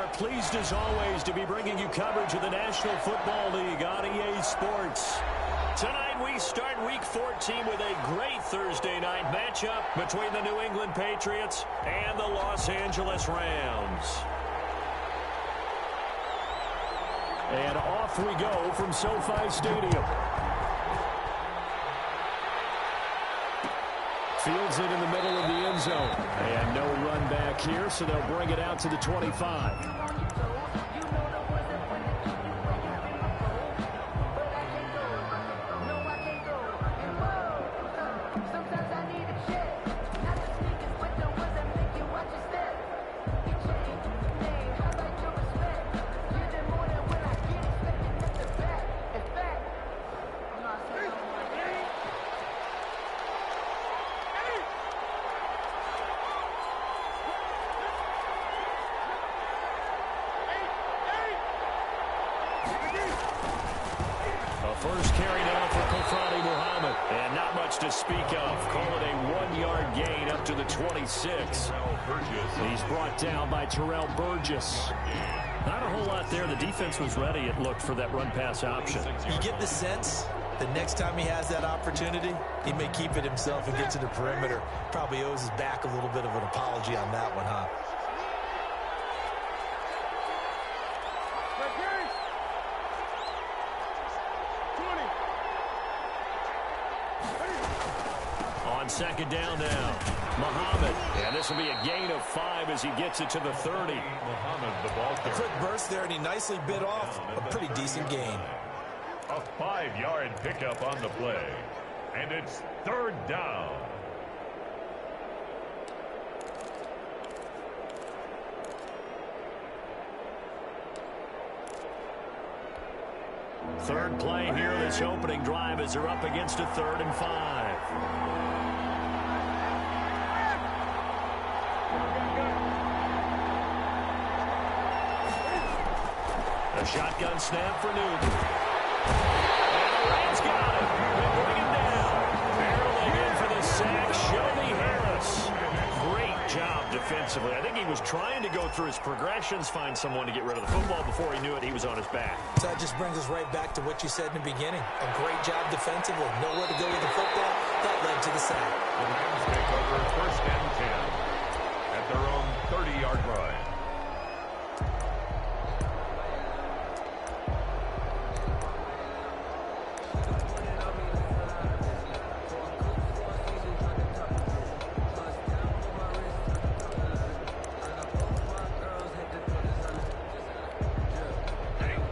are pleased as always to be bringing you coverage of the National Football League on EA Sports. Tonight we start Week 14 with a great Thursday night matchup between the New England Patriots and the Los Angeles Rams. And off we go from SoFi Stadium. Fields it in the middle of the end zone. And no run back here, so they'll bring it out to the 25. First carry now for Muhammad. And not much to speak of. Call it a 1-yard gain up to the 26. He's brought down by Terrell Burgess. Not a whole lot there. The defense was ready, it looked, for that run-pass option. You get the sense the next time he has that opportunity, he may keep it himself and get to the perimeter. Probably owes his back a little bit of an apology on that one, huh? Second down now. Muhammad. And this will be a gain of 5 as he gets it to the 30. Muhammad, the ball carrier. A quick burst there, and he nicely bit off a pretty decent gain. A 5-yard pickup on the play. And it's third down. Third play here, this opening drive as they're up against a 3rd and 5. A shotgun snap for Newton. And the Rams got it. They bring him down. Barreling in for the sack, Shelby Harris. Great job defensively. I think he was trying to go through his progressions, find someone to get rid of the football. Before he knew it, he was on his back. So that just brings us right back to what you said in the beginning. A great job defensively. Nowhere to go with the football. That led to the sack. The Rams take over 1st and 10 at their own 30-yard line.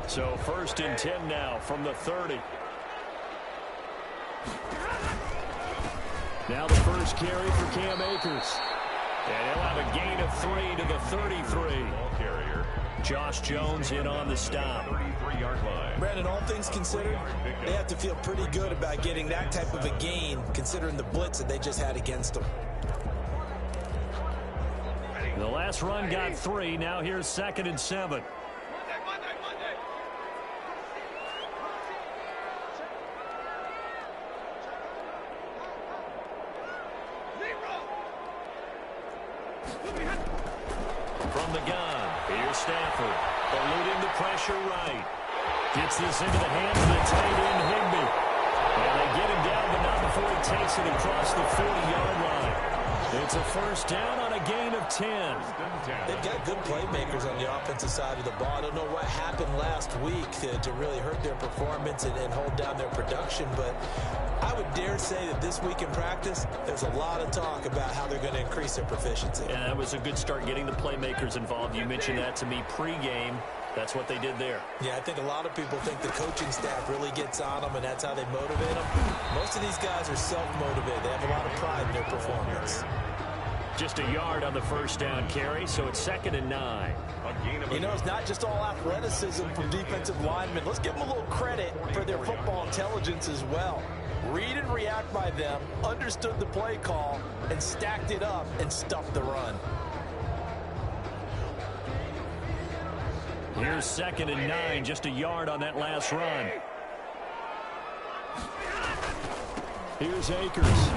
So 1st and 10 now from the 30. Now the first carry for Cam Akers. And he'll have a gain of 3 to the 33. Ball carrier. Josh Jones in on the stop. 33-yard line. Brandon, all things considered, they have to feel pretty good about getting that type of a gain, considering the blitz that they just had against them. The last run got 3. Now here's 2nd and 7. From the gun, here's Stafford, eluding the pressure right. Gets this into the hands of the tight end, Higbee. And they get him down, but not before he takes it across the 40-yard line. It's a first down on a gain of 10. They've got good playmakers on the offensive side of the ball. I don't know what happened last week to really hurt their performance and hold down their production, but I would dare say that this week in practice, there's a lot of talk about how they're going to increase their proficiency. And that was a good start getting the playmakers involved. You mentioned that to me pregame. That's what they did there. Yeah, I think a lot of people think the coaching staff really gets on them, and that's how they motivate them. Most of these guys are self-motivated. They have a lot of pride in their performance. Just a yard on the first down carry, so it's 2nd and 9. You know, it's not just all athleticism from defensive linemen. Let's give them a little credit for their football intelligence as well. Read and react by them, understood the play call, and stacked it up and stuffed the run. Here's 2nd and 9, just a yard on that last run. Here's Akers.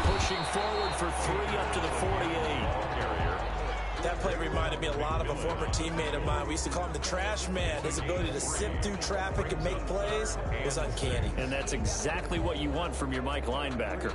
Pushing forward for 3 up to the 48. That play reminded me a lot of a former teammate of mine. We used to call him the trash man. His ability to sift through traffic and make plays was uncanny. And that's exactly what you want from your Mike linebacker.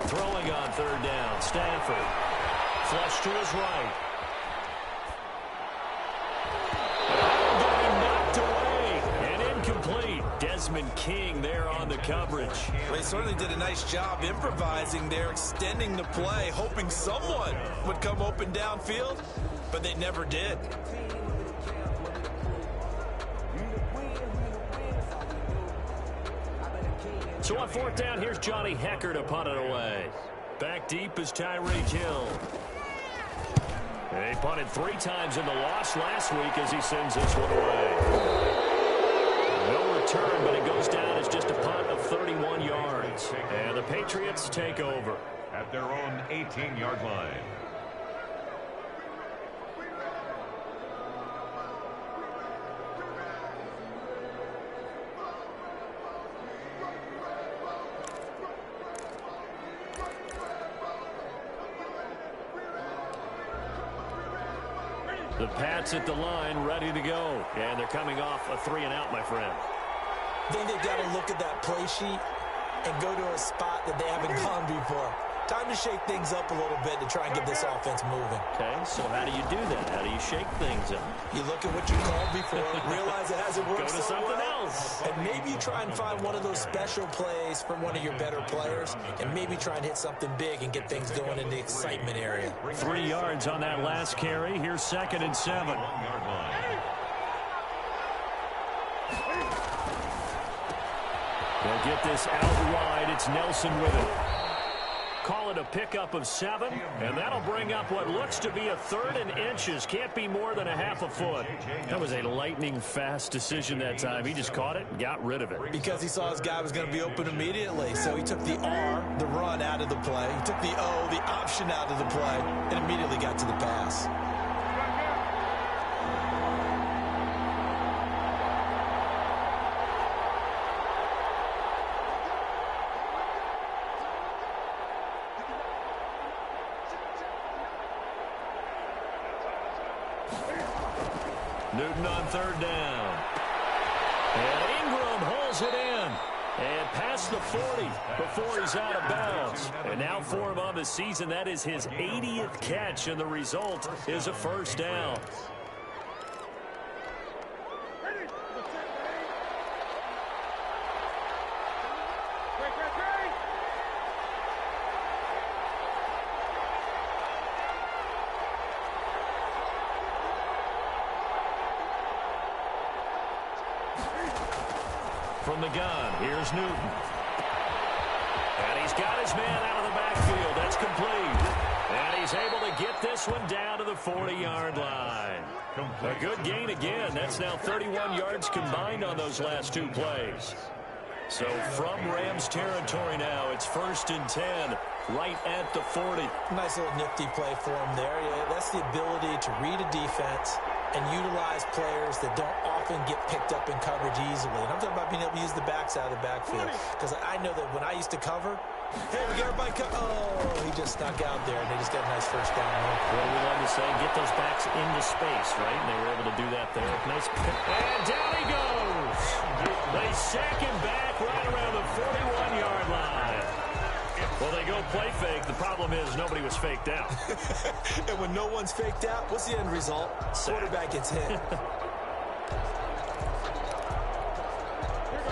Throwing on third down, Stafford. Flush to his right. Getting knocked away and incomplete. Desmond King there on the coverage. They certainly did a nice job improvising there, extending the play, hoping someone would come open downfield, but they never did. So on fourth down, here's Johnny Hecker to punt it away. Back deep is Tyreek Hill. And he punted 3 times in the loss last week as he sends this one away. No return, but it goes down as just a punt of 31 yards. And the Patriots take over at their own 18-yard line. The Pats at the line, ready to go. And they're coming off a 3-and-out, my friend. I think they've got to look at that play sheet and go to a spot that they haven't gone before. Time to shake things up a little bit to try and get this offense moving. Okay, so how do you do that? How do you shake things up? You look at what you called before, realize it hasn't worked Go to so something well, else. and maybe you try and find one of those special plays from one of your better players, and maybe try and hit something big and get things going in the excitement area. 3 yards on that last carry. Here's 2nd and 7. They'll get this out wide. It's Nelson with it. Call it a pickup of 7, and that'll bring up what looks to be a 3rd and inches. Can't be more than a half a foot. That was a lightning-fast decision that time. He just caught it and got rid of it. Because he saw his guy was going to be open immediately, so he took the R, the run, out of the play. He took the O, the option, out of the play, and immediately got to the pass. Newton on 3rd down. And Ingram holds it in. And past the 40 before he's out of bounds. And now for him on the season, that is his 80th catch, and the result is a first down. From the gun, here's Newton. And he's got his man out of the backfield. That's complete. And he's able to get this one down to the 40-yard line. A good gain again. That's now 31 yards combined on those last two plays. So from Rams territory now, it's 1st and 10, right at the 40. Nice little nifty play for him there. Yeah, that's the ability to read a defense and utilize players that don't often get picked up in coverage easily. And I'm talking about being able to use the backs out of the backfield. Because I know that when I used to cover, hey, we got everybody oh, he just snuck out there, and they just got a nice first down. What do we love to say? Get those backs into space, right? And they were able to do that there. Nice. And down he goes. They sack him back right around the 41-yard line. Well, they go play fake. The problem is nobody was faked out. And when no one's faked out, what's the end result? Quarterback gets hit.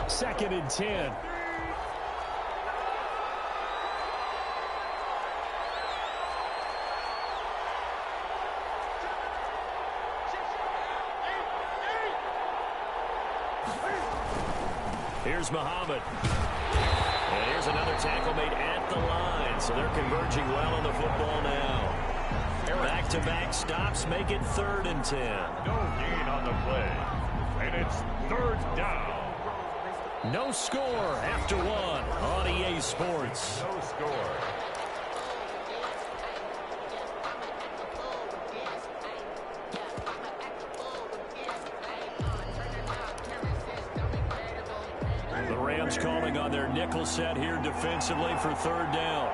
2nd and 10. Here's Muhammad. And here's another tackle made at the line. So they're converging well on the football now. Back-to-back stops make it 3rd and 10. No gain on the play. And it's 3rd down. No score after one on EA Sports. No score. The Rams calling on their nickel set here defensively for 3rd down.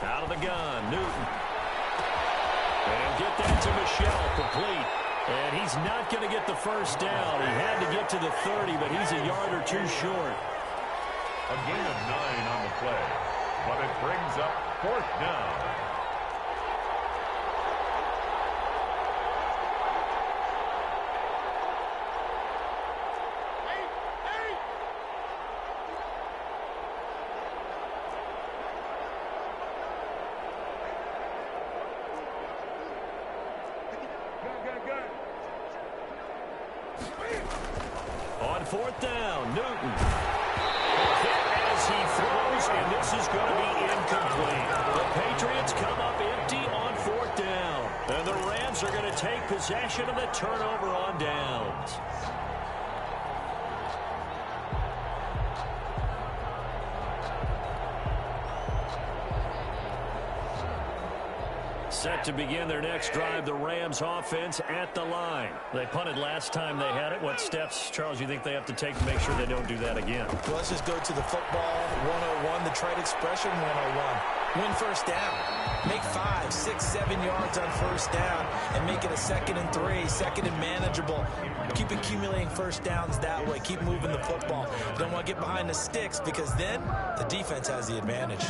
Out of the gun, Newton. And get that to Michelle, complete. And he's not going to get the first down. He had to get to the 30, but he's a yard or two short. A gain of 9 on the play, but it brings up 4th down. On 4th down, Newton. Hit as he throws, and this is going to be incomplete. The Patriots come up empty on 4th down. And the Rams are going to take possession of the turnover on downs. Set to begin their next drive, the Rams offense at the line. They punted last time they had it. What steps, Charles, you think they have to take to make sure they don't do that again? Well, let's just go to the football 101, the trade expression 101. Win first down. Make 5, 6, 7 yards on first down and make it a 2nd and 3, 2nd and manageable. Keep accumulating first downs that way. Keep moving the football. You don't want to get behind the sticks because then the defense has the advantage.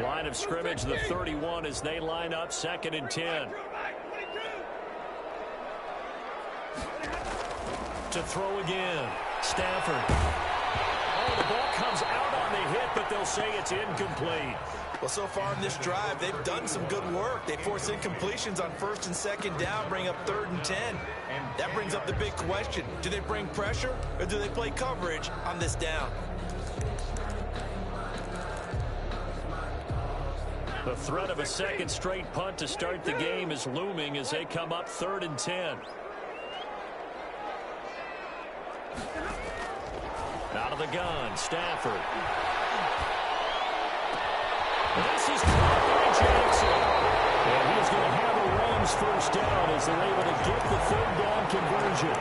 Line of scrimmage, the 31 as they line up, 2nd and 10. To throw again, Stafford. Oh, the ball comes out on the hit, but they'll say it's incomplete. Well, so far in this drive, they've done some good work. They force incompletions on 1st and 2nd down, bring up 3rd and 10. And that brings up the big question. Do they bring pressure or do they play coverage on this down? The threat of a 2nd straight punt to start the game is looming as they come up 3rd and 10. Out of the gun, Stafford. This is caught by Jackson. And he's going to have a run lose first down as they're able to get the third down conversion.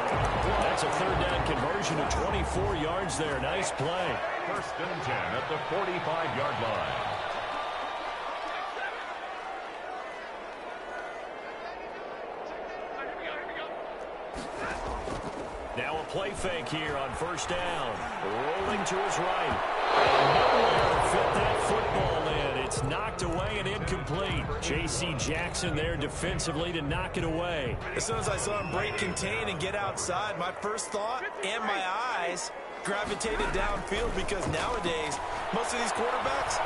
That's a third down conversion of 24 yards there. Nice play. First and 10 at the 45-yard line. Now a play fake here on first down. Rolling to his right. And nowhere to fit that football in. It's knocked away and incomplete. J.C. Jackson there defensively to knock it away. As soon as I saw him break contain and get outside, my first thought and my eyes gravitated downfield, because nowadays, most of these quarterbacks,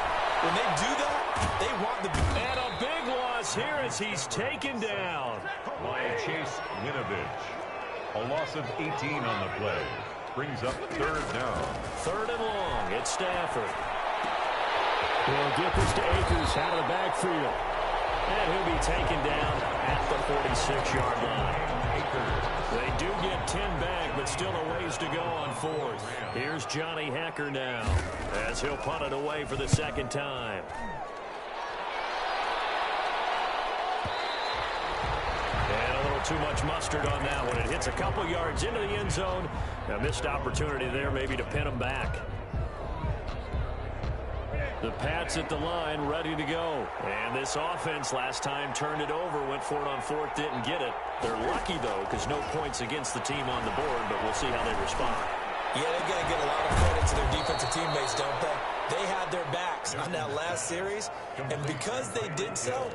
when they do that, they want the... And a big loss here as he's taken down by Chase Winovich. A loss of 18 on the play. Brings up third down. Third and long. It's Stafford. He'll get this to Akers out of the backfield. And he'll be taken down at the 46-yard line. They do get 10 back, but still a ways to go on fourth. Here's Johnny Hacker now as he'll punt it away for the second time. Too much mustard on that one. It hits a couple yards into the end zone. A missed opportunity there maybe to pin them back. The Pats at the line ready to go. And this offense last time turned it over, went for it on fourth, didn't get it. They're lucky, though, because no points against the team on the board, but we'll see how they respond. Yeah, they've got to get a lot of credit to their defensive teammates, don't they? They had their backs on that last series, and because they did so,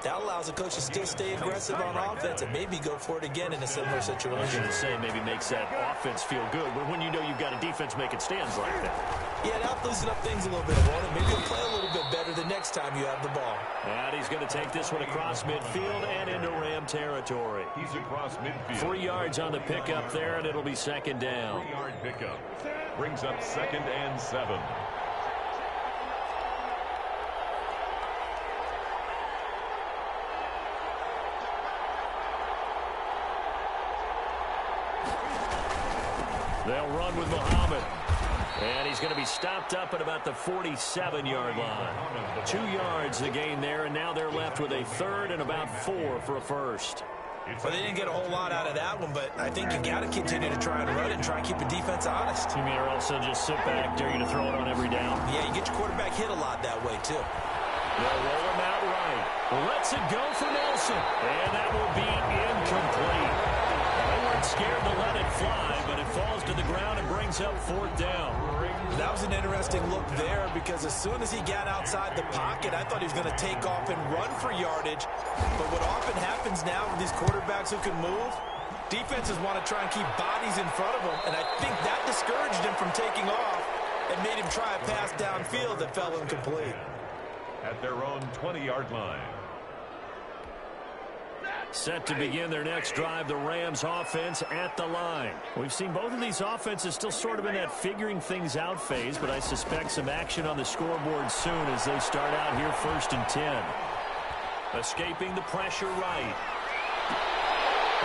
that allows the coach to still stay aggressive on offense and maybe go for it again in a similar situation. I was going to say maybe makes that offense feel good, but when you know you've got a defense making stands like that. Yeah, that'll loosen up things a little bit, won't it? Maybe you'll play a little bit better the next time you have the ball. And he's going to take this one across midfield and into Ram territory. He's across midfield. 3 yards on the pickup there, and it'll be second down. 3-yard pickup. Brings up 2nd and 7. They'll run with Muhammad. And he's going to be stopped up at about the 47-yard line. 2 yards the gain there, and now they're left with a third and about 4 for a first. Well, they didn't get a whole lot out of that one, but I think you got to continue to try and run it and try and keep the defense honest. You mean, or else they'll just sit back, dare you to throw it on every down. Yeah, you get your quarterback hit a lot that way, too. They'll roll him out right. Lets it go for Nelson. And that will be incomplete. They weren't scared to let it fly, but it falls to the ground and brings up fourth down. That was an interesting look there, because as soon as he got outside the pocket, I thought he was going to take off and run for yardage. But what often happens now with these quarterbacks who can move, defenses want to try and keep bodies in front of them, and I think that discouraged him from taking off and made him try a pass downfield that fell incomplete. At their own 20-yard line. Set to begin their next drive, the Rams offense at the line. We've seen both of these offenses still sort of in that figuring things out phase, but I suspect some action on the scoreboard soon as they start out here 1st and 10. Escaping the pressure right.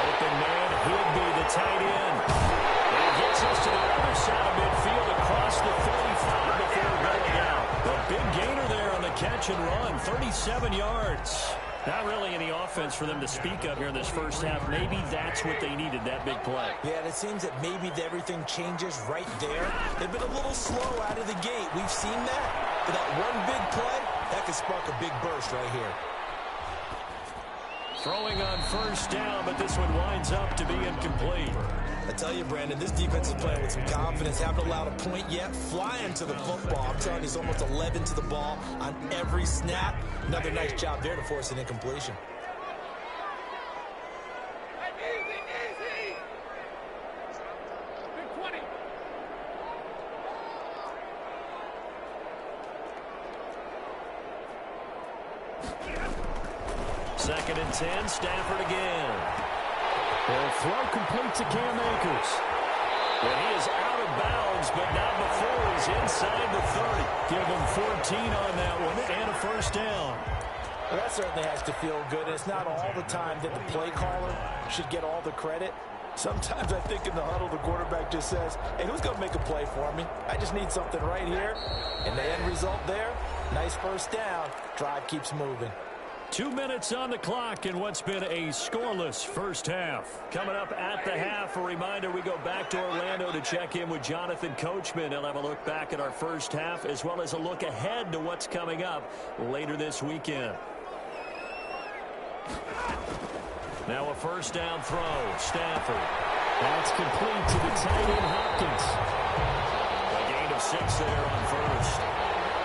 Open man, Higby, the tight end. And he gets us to the other side of midfield across the 45 before running out. A big gainer there on the catch and run, 37 yards. Not really any offense for them to speak of here in this first half. Maybe that's what they needed, that big play. Yeah, and it seems that maybe everything changes right there. They've been a little slow out of the gate. We've seen that. But that one big play, that could spark a big burst right here. Throwing on first down, but this one winds up to be incomplete. I tell you, Brandon, this defense is playing with some confidence. Haven't allowed a point yet. Flying to the football. I'm telling you, it's almost 11 to the ball on every snap. Another nice job there to force an incompletion. Second and 10, Stafford again. They'll throw complete to Cam Akers. And he is out of bounds, but not before he's inside the 30. Give him 14 on that one and a first down. Well, that certainly has to feel good. It's not all the time that the play caller should get all the credit. Sometimes I think in the huddle, the quarterback just says, hey, who's going to make a play for me? I just need something right here. And the end result there, nice first down. Drive keeps moving. 2 minutes on the clock in what's been a scoreless first half. Coming up at the half, a reminder we go back to Orlando to check in with Jonathan Coachman. He'll have a look back at our first half as well as a look ahead to what's coming up later this weekend. Now a first down throw. Stafford. That's complete to the tight end Hopkins. A gain of 6 there on first.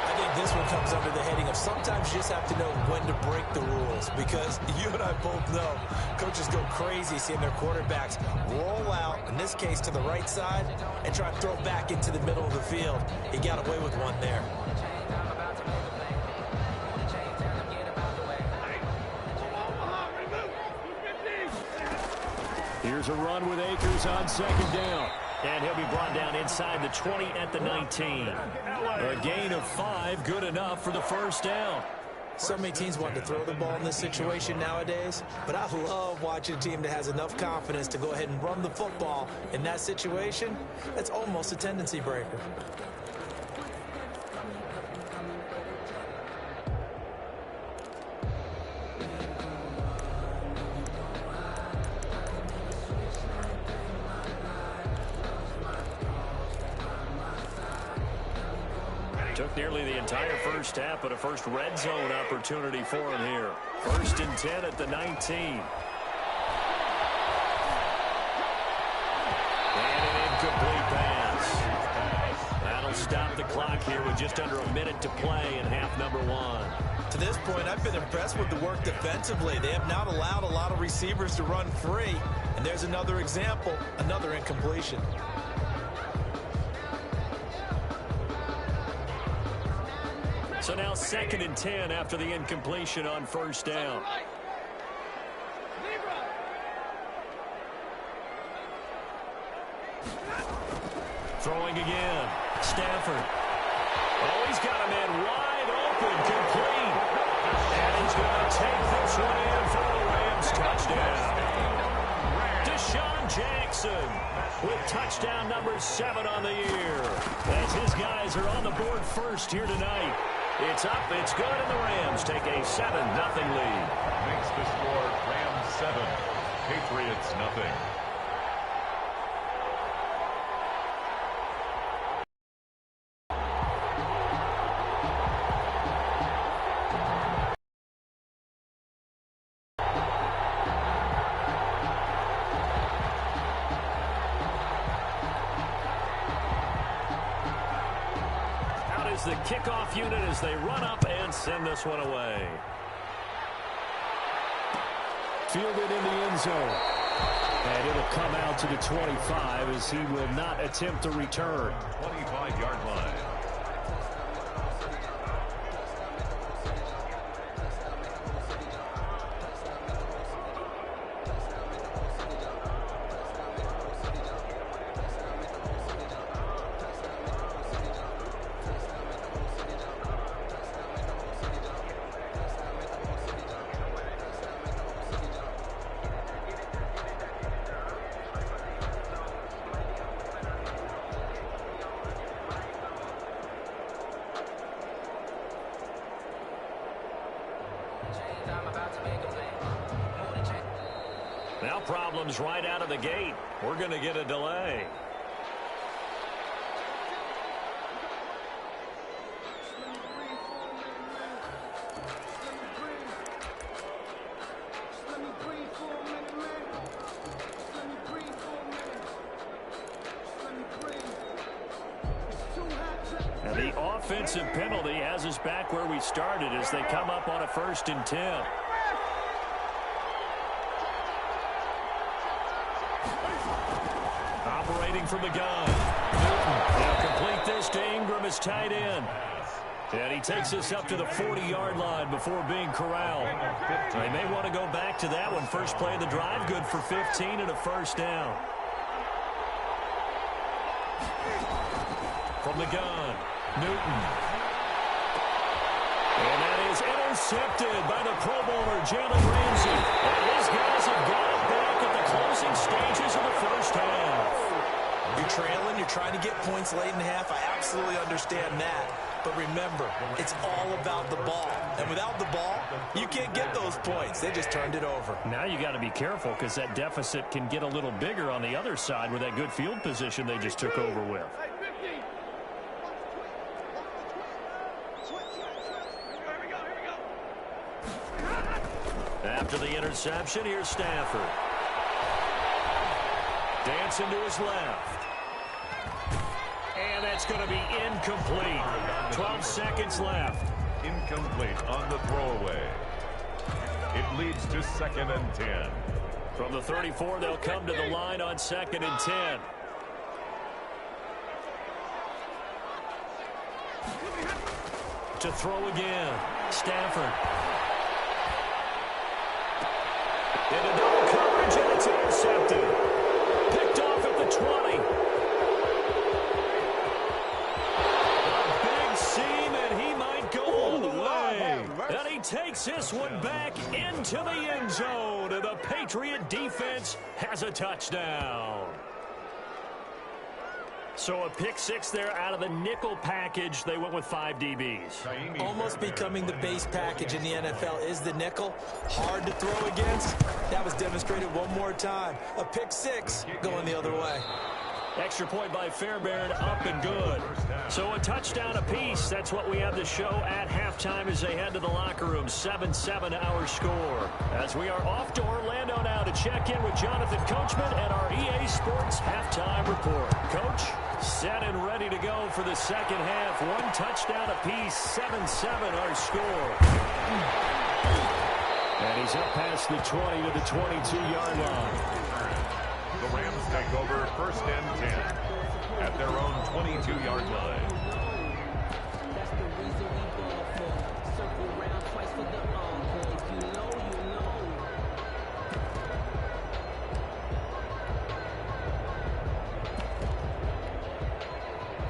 I think this one comes under the heading of sometimes you just have to know when to break the rules, because you and I both know coaches go crazy seeing their quarterbacks roll out, in this case to the right side, and try to throw back into the middle of the field. He got away with one there. Here's a run with Akers on second down. And he'll be brought down inside the 20 at the 19. A gain of 5, good enough for the first down. So many teams want to throw the ball in this situation nowadays, but I love watching a team that has enough confidence to go ahead and run the football in that situation. That's almost a tendency breaker. Took nearly the entire first half, but a first red zone opportunity for him here. 1st and 10 at the 19. And an incomplete pass. That'll stop the clock here with just under a minute to play in half number 1. To this point, I've been impressed with the work defensively. They have not allowed a lot of receivers to run free. And there's another example, another incompletion. So now 2nd and 10 after the incompletion on first down. Throwing again. Stafford. Oh, he's got a man wide open, complete. And he's going to take this one in for the Rams touchdown. Deshaun Jackson with touchdown number 7 on the year. As his guys are on the board first here tonight. It's up, it's good, and the Rams take a 7-0 lead. Makes the score Rams 7, Patriots nothing. The kickoff unit as they run up and send this one away. Fielded in the end zone. And it'll come out to the 25 as he will not attempt a return. 25-yard line. Now problems right out of the gate. We're going to get a delay. Now the offensive penalty has us back where we started as they come up on a 1st and 10. Operating from the gun. They'll complete this to Ingram as tight end. And he takes us up to the 40-yard line before being corralled. They may want to go back to that one. First play of the drive, good for 15 and a first down. From the gun, Newton. And that is intercepted by the Pro Bowler, Jalen Ramsey. And these guys have got it back at the closing stages of the first half. You're trailing, you're trying to get points late in the half. I absolutely understand that. But remember, it's all about the ball. And without the ball, you can't get those points. They just turned it over. Now you got to be careful because that deficit can get a little bigger on the other side with that good field position they just took over with. After the interception, here's Stafford. Dancing to his left. And that's going to be incomplete. 12 seconds left. Incomplete on the throwaway. It leads to 2nd and 10. From the 34, they'll come to the line on 2nd and 10. To throw again. Stafford. Into double coverage, and it's intercepted. Picked off at the 20. A big seam, and he might go all the way. And he takes this one back into the end zone. And the Patriot defense has a touchdown. So a pick six there out of the nickel package. They went with 5 DBs. Almost becoming the base package in the NFL is the nickel. Hard to throw against. That was demonstrated one more time. A pick six going the other way. Extra point by Fairbairn, up and good. So a touchdown apiece. That's what we have to show at halftime as they head to the locker room. 7-7 our score. As we are off to Orlando now to check in with Jonathan Coachman and our EA Sports halftime report. Coach, set and ready to go for the second half. 1 touchdown apiece. 7-7 our score. And he's up past the 20 to the 22-yard line. The Rams take over 1st and 10 at their own 22-yard line.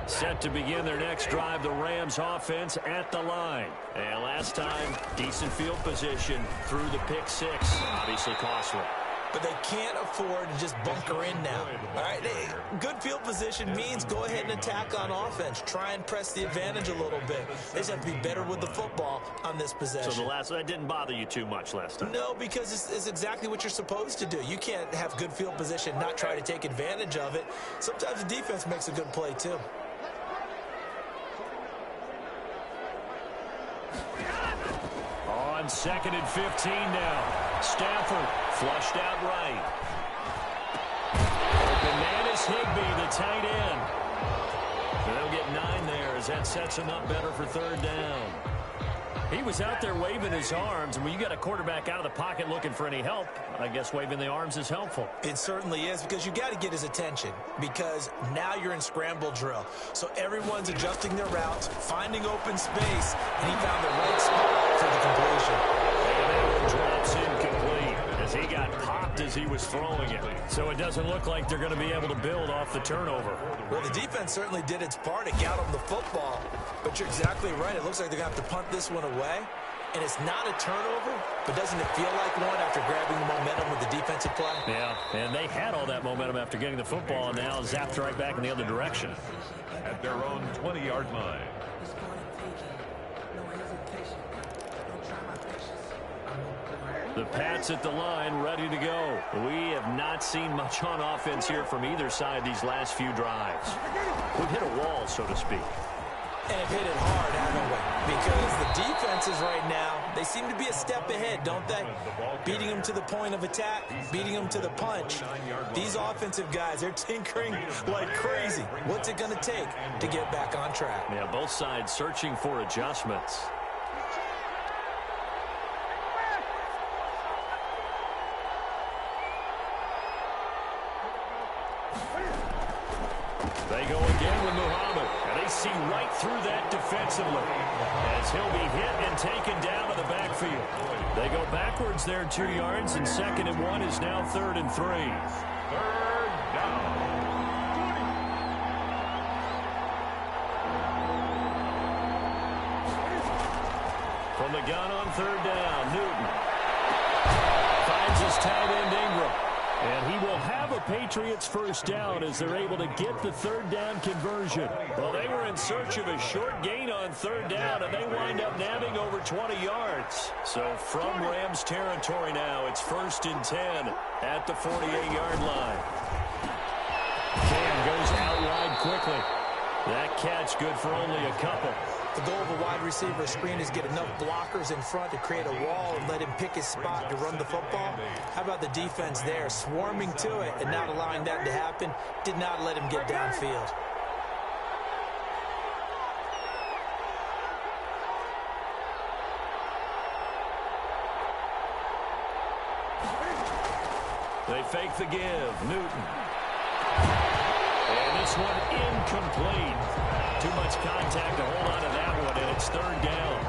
Set to begin their next drive, the Rams offense at the line. And last time, decent field position through the pick six. Obviously costly. But they can't afford to just bunker in now. All right, good field position means go ahead and attack on offense. Try and press the advantage a little bit. They just have to be better with the football on this possession. So that didn't bother you too much last time? No, because it's exactly what you're supposed to do. You can't have good field position, not try to take advantage of it. Sometimes the defense makes a good play too. On 2nd and 15 now. Stafford flushed out right. Open man is Higbee, the tight end. They'll get 9 there as that sets him up better for 3rd down. He was out there waving his arms, and when you got a quarterback out of the pocket looking for any help, I guess waving the arms is helpful. It certainly is, because you got to get his attention, because now you're in scramble drill. So everyone's adjusting their routes, finding open space, and he found the right spot for the completion. And that one drops incomplete as he got popped as he was throwing it. So it doesn't look like they're going to be able to build off the turnover. Well, the defense certainly did its part to get them the football. But you're exactly right. It looks like they're going to have to punt this one away. And it's not a turnover, but doesn't it feel like one after grabbing the momentum with the defensive play? Yeah, and they had all that momentum after getting the football, and now zapped right back in the other direction. At their own 20-yard line. The Pats at the line, ready to go. We have not seen much on offense here from either side these last few drives. We've hit a wall, so to speak. And have hit it hard, haven't we? Because the defenses right now, they seem to be a step ahead, don't they? Beating them to the point of attack, beating them to the punch. These offensive guys, they're tinkering like crazy. What's it going to take to get back on track? Yeah, both sides searching for adjustments. They go again with Muhammad, and they see right through that defensively as he'll be hit and taken down to the backfield. They go backwards there 2 yards, and 2nd and 1 is now 3rd and 3. 3rd down. From the gun on 3rd down, Newton finds his tight end Ingram. And he will have a Patriots first down as they're able to get the third down conversion. Well, they were in search of a short gain on third down, and they wind up nabbing over 20 yards. So from Rams territory now, it's 1st and 10 at the 48-yard line. Cam goes out wide quickly. That catch good for only a couple. The goal of a wide receiver screen is get enough blockers in front to create a wall and let him pick his spot to run the football. How about the defense there, swarming to it and not allowing that to happen? Did not let him get downfield. They fake the give. Newton. And this one incomplete. Too much contact to hold on to that one, and it's third down.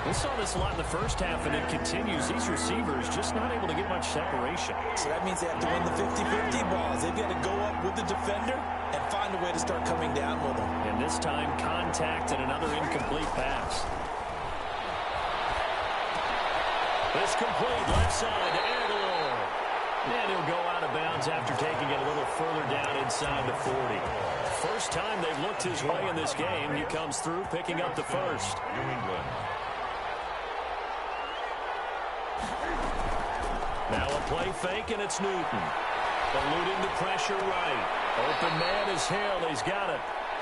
We saw this a lot in the first half, and it continues. These receivers just not able to get much separation. So that means they have to win the 50-50 balls. They've got to go up with the defender and find a way to start coming down with them. And this time, contact and another incomplete pass. It's complete left side to Aguilar. And he'll go out of bounds after taking it a little further down inside the 40. First time they've looked his way in this game. He comes through picking up the first. New England. Now a play fake, and it's Newton. Eluding the pressure right. Open man is Hill. He's got it.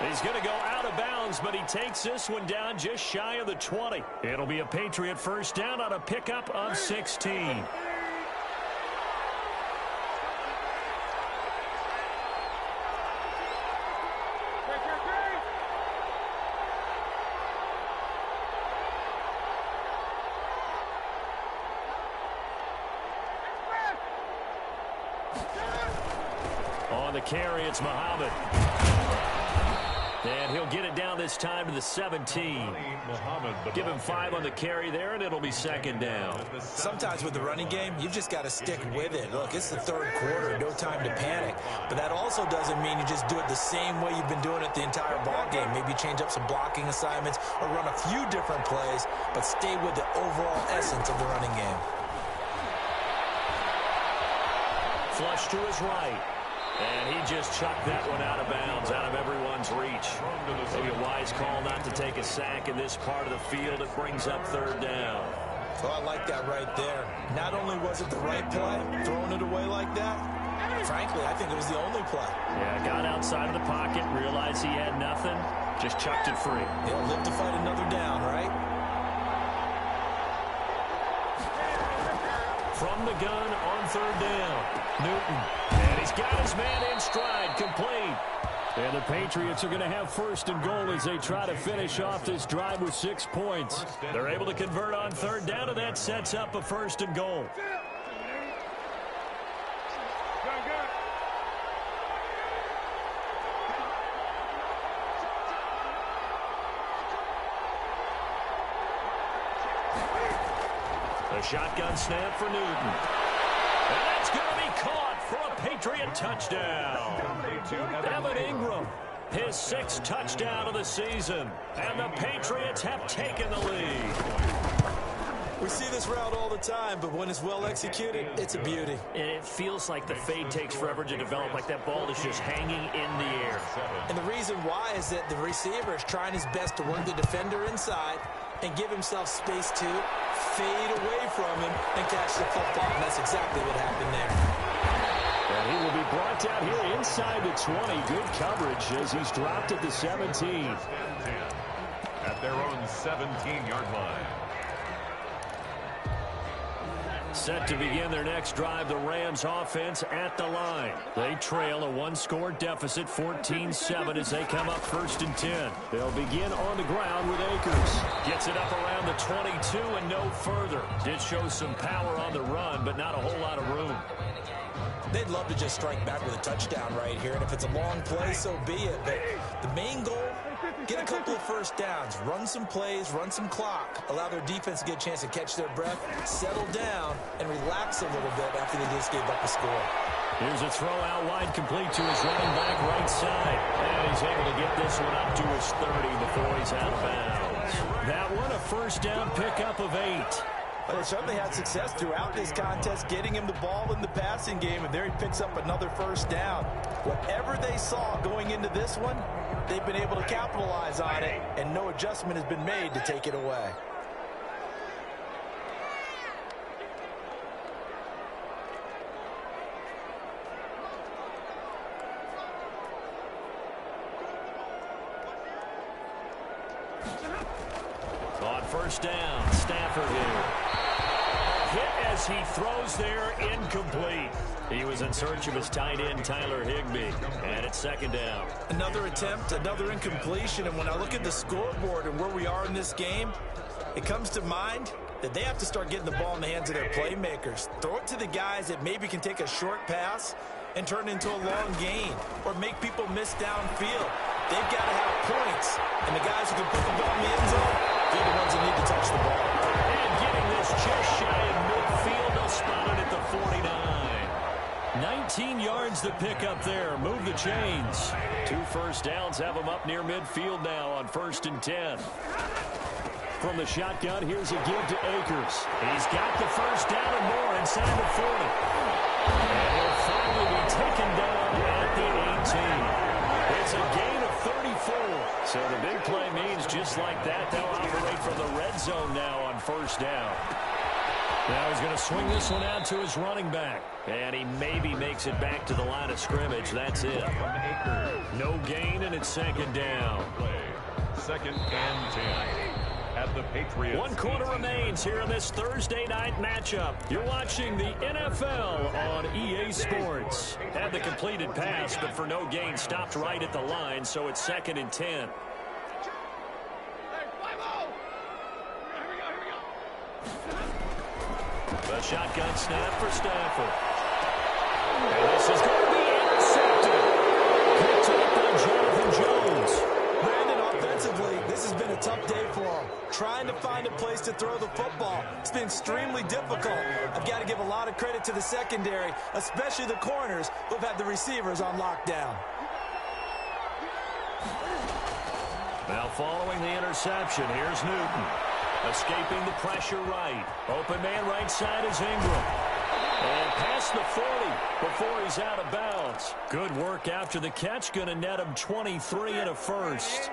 He's going to go out of bounds, but he takes this one down just shy of the 20. It'll be a Patriot first down on a pickup of 16. On the carry, it's Muhammad. And he'll get it down this time to the 17. Give him 5 on the carry there, and it'll be second down. Sometimes with the running game, you've just got to stick with it. Look, it's the third quarter, no time to panic. But that also doesn't mean you just do it the same way you've been doing it the entire ball game. Maybe change up some blocking assignments or run a few different plays, but stay with the overall essence of the running game. Flush to his right. And he just chucked that one out of bounds, out of everyone's reach. Maybe a wise call not to take a sack in this part of the field. It brings up third down. So I like that right there. Not only was it the right play, throwing it away like that, frankly, I think it was the only play. Yeah, got outside of the pocket, realized he had nothing, just chucked it free. He'll live to fight another down, right? From the gun on third down, Newton. And he's got his man in stride, complete. And the Patriots are going to have first and goal as they try to finish off this drive with 6 points. They're able to convert on third down, and that sets up a first and goal. The shotgun snap for Newton. And that's going to be caught for a Patriot touchdown. Evan Ingram, his 6th touchdown of the season. And the Patriots have taken the lead. We see this route all the time, but when it's well executed, it's a beauty. And it feels like the fade takes forever to develop, like that ball is just hanging in the air. And the reason why is that the receiver is trying his best to work the defender inside and give himself space to fade away from him and catch the football. And that's exactly what happened there. And he will be brought down here inside the 20. Good coverage as he's dropped at the 17. At their own 17-yard line. Set to begin their next drive, the Rams offense at the line. They trail a 1-score deficit, 14-7 as they come up 1st and 10. They'll begin on the ground with Akers. Gets it up around the 22 and no further. Did show some power on the run, but not a whole lot of room. They'd love to just strike back with a touchdown right here, and if it's a long play, so be it. But the main goal, get a couple of first downs, run some plays, run some clock, allow their defense to get a chance to catch their breath, settle down, and relax a little bit after they just gave up a score. Here's a throw out wide, complete to his running back right side. And he's able to get this one up to his 30 before he's out of bounds. That one a first down pickup of 8. Well, they certainly had success throughout this contest, getting him the ball in the passing game, and there he picks up another first down. Whatever they saw going into this one, they've been able to capitalize on it, and no adjustment has been made to take it away. On first down, Stafford here. Hit as he throws there, incomplete. He was in search of his tight end, Tyler Higbee, and it's second down. Another attempt, another incompletion, and when I look at the scoreboard and where we are in this game, it comes to mind that they have to start getting the ball in the hands of their playmakers. Throw it to the guys that maybe can take a short pass and turn it into a long gain or make people miss downfield. They've got to have points, and the guys who can put the ball in the end zone, they're the ones that need to touch the ball. And getting this just shy of midfield, they'll spot it at the 49. 19 yards to pick up there. Move the chains. 2 first downs have them up near midfield now on 1st and 10. From the shotgun, here's a give to Akers. He's got the first down and more inside the 40. And he'll finally be taken down at the 18. It's a gain of 34. So the big play means just like that, they'll operate from the red zone now on first down. Now he's going to swing this one out to his running back. And he maybe makes it back to the line of scrimmage. That's it. No gain, and it's second down. Second and 10. At the Patriots. 1 quarter remains here in this Thursday night matchup. You're watching the NFL on EA Sports. Had the completed pass, but for no gain, stopped right at the line, so it's second and 10. The shotgun snap for Stafford. And this is going to be intercepted. Picked up by Jonathan Jones. Brandon, offensively, this has been a tough day for him. Trying to find a place to throw the football. It's been extremely difficult. I've got to give a lot of credit to the secondary, especially the corners who've had the receivers on lockdown. Now following the interception, here's Newton. Escaping the pressure right. Open man right side is Ingram. And past the 40 before he's out of bounds. Good work after the catch. Going to net him 23 and a first.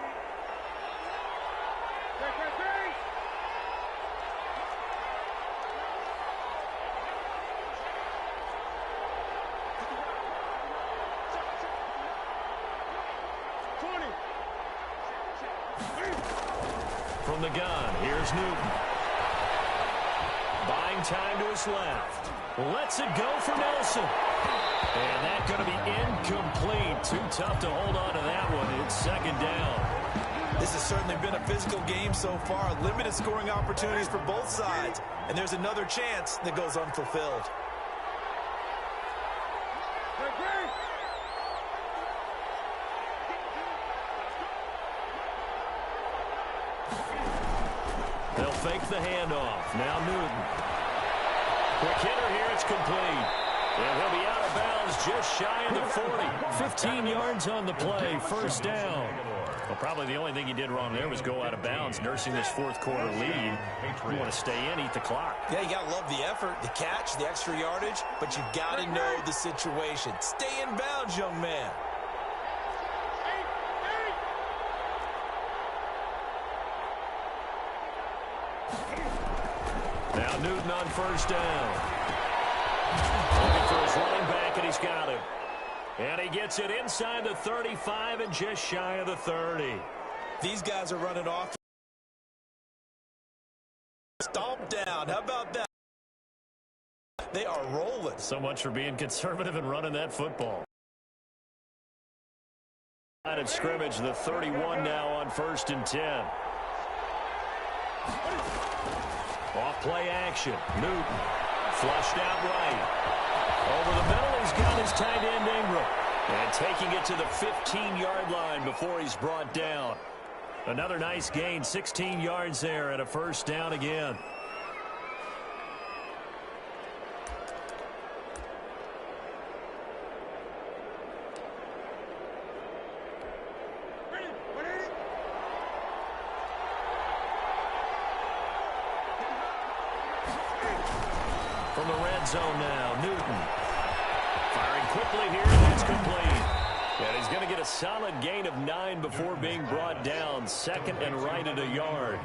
From the gun, here's Newton. Buying time to his left. Lets it go for Nelson. And that's going to be incomplete. Too tough to hold on to that one. It's second down. This has certainly been a physical game so far. Limited scoring opportunities for both sides. And there's another chance that goes unfulfilled. They'll fake the handoff. Now Newton. Quick hitter here. It's complete. And he'll be out of bounds just shy of the 40. 15 yards on the play. First down. Well, probably the only thing he did wrong there was go out of bounds, nursing this fourth quarter lead. You want to stay in, eat the clock. Yeah, you got to love the effort, the catch, the extra yardage, but you got to know the situation. Stay in bounds, young man. Now Newton on first down. Looking for his running back, and he's got him. And he gets it inside the 35 and just shy of the 30. These guys are running off. Stomp down. How about that? They are rolling. So much for being conservative and running that football. Line of scrimmage, the 31 now on 1st and 10. Off play action. Newton flushed out right. Over the middle, he's got his tight end Ingram. And taking it to the 15-yard line before he's brought down. Another nice gain, 16 yards there, and a first down again. From the red zone now, Newton. Firing quickly here, and that's complete. And he's going to get a solid gain of 9 before being brought down. Second and right at a yard.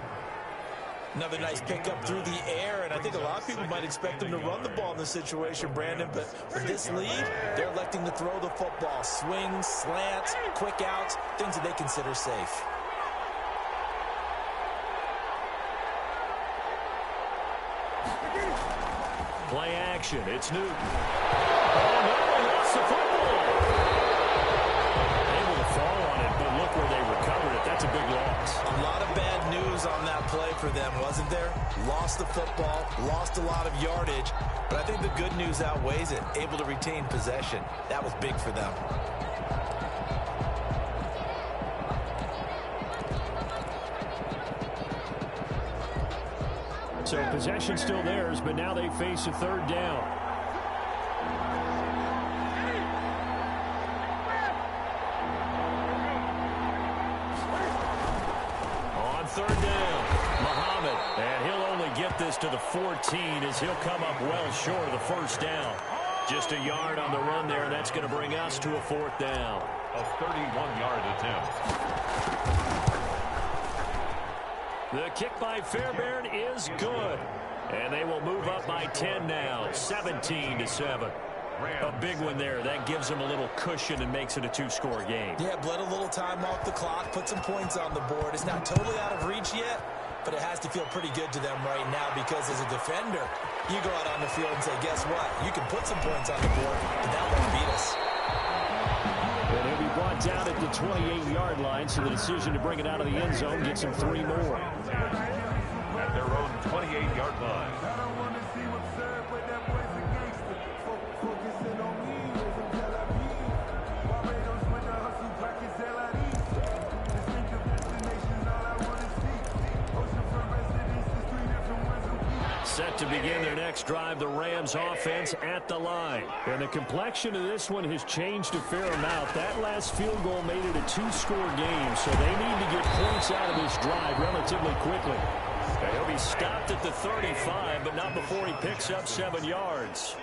Another nice pickup through the air, and I think a lot of people might expect him to run the ball in this situation, Brandon, but with this lead, they're electing to throw the football. Swings, slants, quick outs, things that they consider safe. Play action, it's Newton. Oh, no, he lost the football. Able to fall on it, but look where they recovered it. That's a big loss. A lot of bad news on that play for them, wasn't there? Lost the football, lost a lot of yardage, but I think the good news outweighs it. Able to retain possession. That was big for them. So possession still theirs, but now they face a third down. On third down, Muhammad, and he'll only get this to the 14 as he'll come up well short of the first down. Just a yard on the run there, and that's going to bring us to a fourth down. A 31-yard attempt. The kick by Fairbairn is good. And they will move up by 10 now, 17-7. A big one there. That gives them a little cushion and makes it a two-score game. Yeah, bled a little time off the clock, put some points on the board. It's not totally out of reach yet, but it has to feel pretty good to them right now because as a defender, you go out on the field and say, guess what? You can put some points on the board, but that won't beat us. And he'll be brought down at the 28-yard line, so the decision to bring it out of the end zone gets him 3 more. At their own 28-yard line. Set to begin their next drive, the Rams offense at the line. And the complexion of this one has changed a fair amount. That last field goal made it a two-score game, so they need to get points out of this drive relatively quickly. He'll be stopped at the 35, but not before he picks up 7 yards.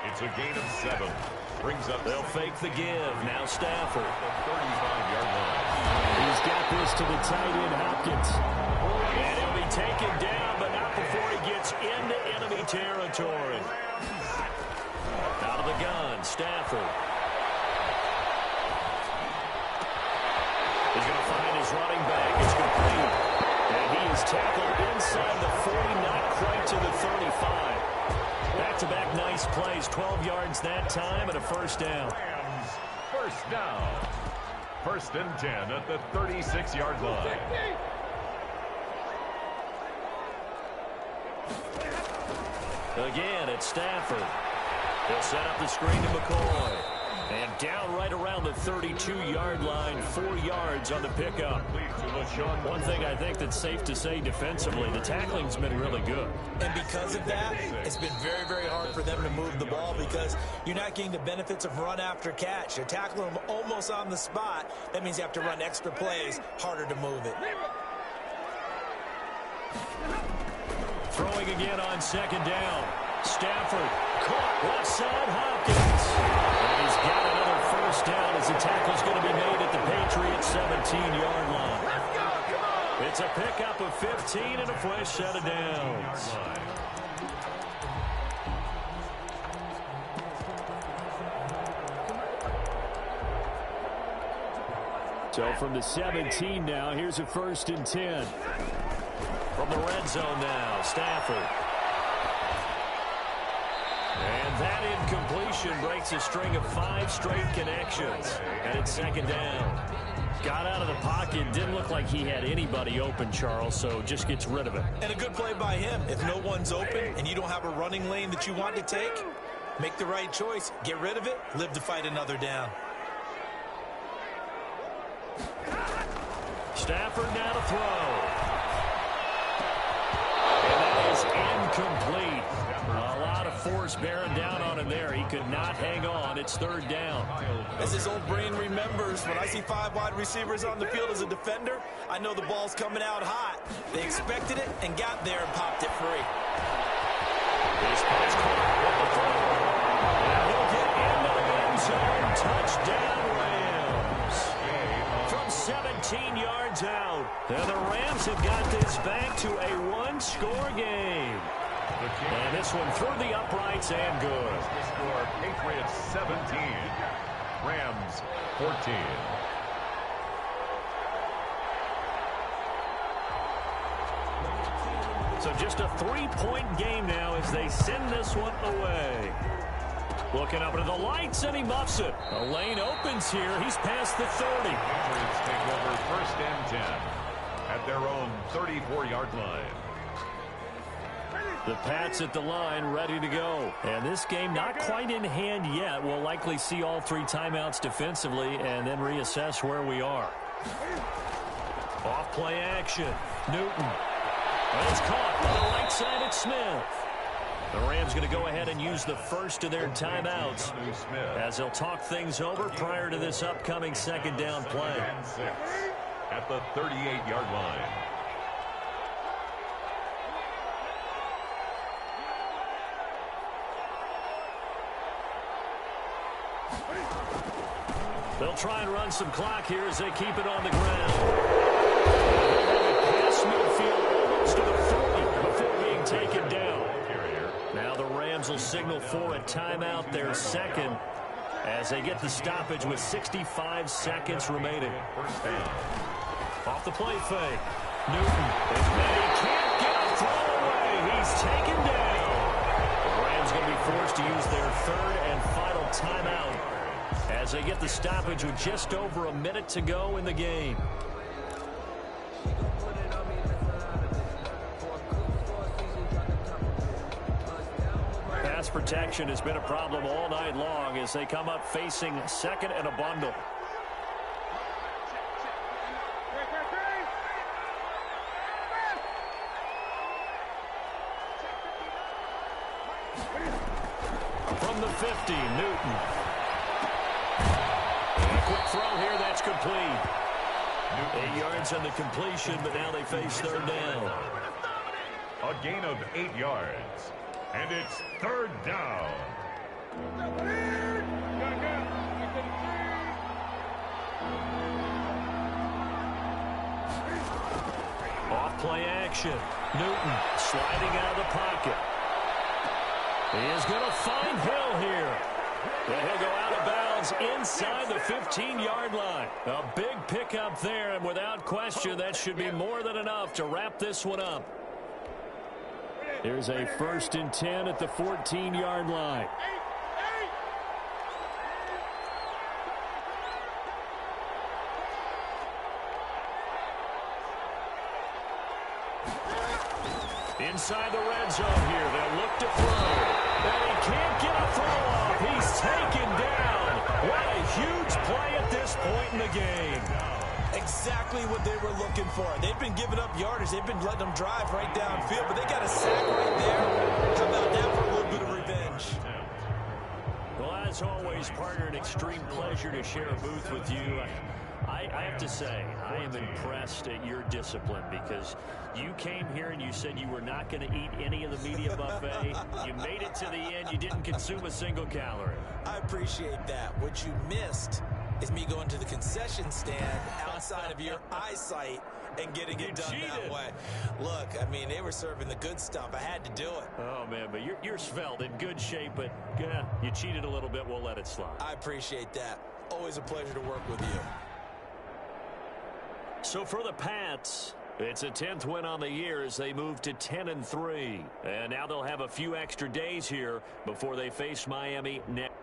It's a gain of 7. Brings up. They'll fake the give. Now Stafford. The 35-yard line. He's got this to the tight end, Hopkins. And he'll be taken down, but not before he gets into enemy territory. Out of the gun, Stafford. He's going to find his running back. It's complete. And he is tackled inside the 40, not quite to the 35. Back-to-back nice plays. 12 yards that time and a first down. Rams, first down. 1st and 10 at the 36-yard line. Again, it's Stafford. He'll set up the screen to McCoy. And down right around the 32-yard line, 4 yards on the pickup. One thing I think that's safe to say defensively, the tackling's been really good. And because of that, it's been very, very hard for them to move the ball because you're not getting the benefits of run after catch. You're tackling them almost on the spot. That means you have to run extra plays, harder to move it. Throwing again on second down. Stafford caught left side, Hopkins. And he's got another first down as the tackle's going to be made at the Patriots' 17-yard line. It's a pickup of 15 and a fresh set of downs. So from the 17 now, here's a 1st and 10. From the red zone now, Stafford. And that incompletion breaks a string of 5 straight connections. And it's second down. Got out of the pocket, didn't look like he had anybody open, Charles, so just gets rid of it. And a good play by him. If no one's open and you don't have a running lane that you want to take, make the right choice. Get rid of it, live to fight another down. Stafford now to throw. And that is incomplete. A lot of force bearing down on him there. He could not hang on. It's third down. As his old brain remembers, when I see 5 wide receivers on the field as a defender, I know the ball's coming out hot. They expected it and got there and popped it free. This punt's caught with the throw. And he'll get into the end zone. Touchdown, Rams. From 17 yards out. And the Rams have got this back to a one-score game. And this one through the uprights and good. The score, Patriots 17, Rams 14. So just a three-point game now as they send this one away. Looking up into the lights, and he muffs it. A lane opens here. He's past the 30. Patriots take over 1st and 10 at their own 34-yard line. The Pats at the line, ready to go. And this game not quite in hand yet. We'll likely see all three timeouts defensively and then reassess where we are. Off play action. Newton. And it's caught on the right side at Smith. The Rams going to go ahead and use the first of their timeouts as they'll talk things over prior to this upcoming second down play. At the 38-yard line. They'll try and run some clock here as they keep it on the ground. Pass midfield almost to the 40 before being taken down. Now the Rams will signal for a timeout, their second, as they get the stoppage with 65 seconds remaining. Off the play fake. Newton. And he can't get a throw away. He's taken down. The Rams going to be forced to use their third and final timeout as they get the stoppage with just over a minute to go in the game. Pass protection has been a problem all night long as they come up facing second and a bundle. From the 50, Newton. And a quick throw here, that's complete. 8 yards on the completion, but now they face third down. A gain of 8 yards. And it's third down. Off play action. Newton sliding out of the pocket. He is going to find Hill here. And he'll go out of bounds inside the 15-yard line. A big pickup there, and without question, that should be more than enough to wrap this one up. Here's a 1st and 10 at the 14-yard line. Inside the red zone here, they'll look to throw. And he can't get a throw off. He's taken down. What a huge play at this point in the game. Exactly what they were looking for. They've been giving up yardage. They've been letting them drive right downfield, but they got a sack right there. How about that for a little bit of revenge? Well, as always, partner, an extreme pleasure to share a booth with you. I have to say, I am impressed at your discipline because you came here and you said you were not going to eat any of the media buffet. You made it to the end. You didn't consume a single calorie. I appreciate that. What you missed is me going to the concession stand outside of your eyesight and getting it done that way. Look, I mean, they were serving the good stuff. I had to do it. Oh, man, but you're svelte, in good shape, but you cheated a little bit. We'll let it slide. I appreciate that. Always a pleasure to work with you. So for the Pats, it's a 10th win on the year as they move to 10-3. And now they'll have a few extra days here before they face Miami next.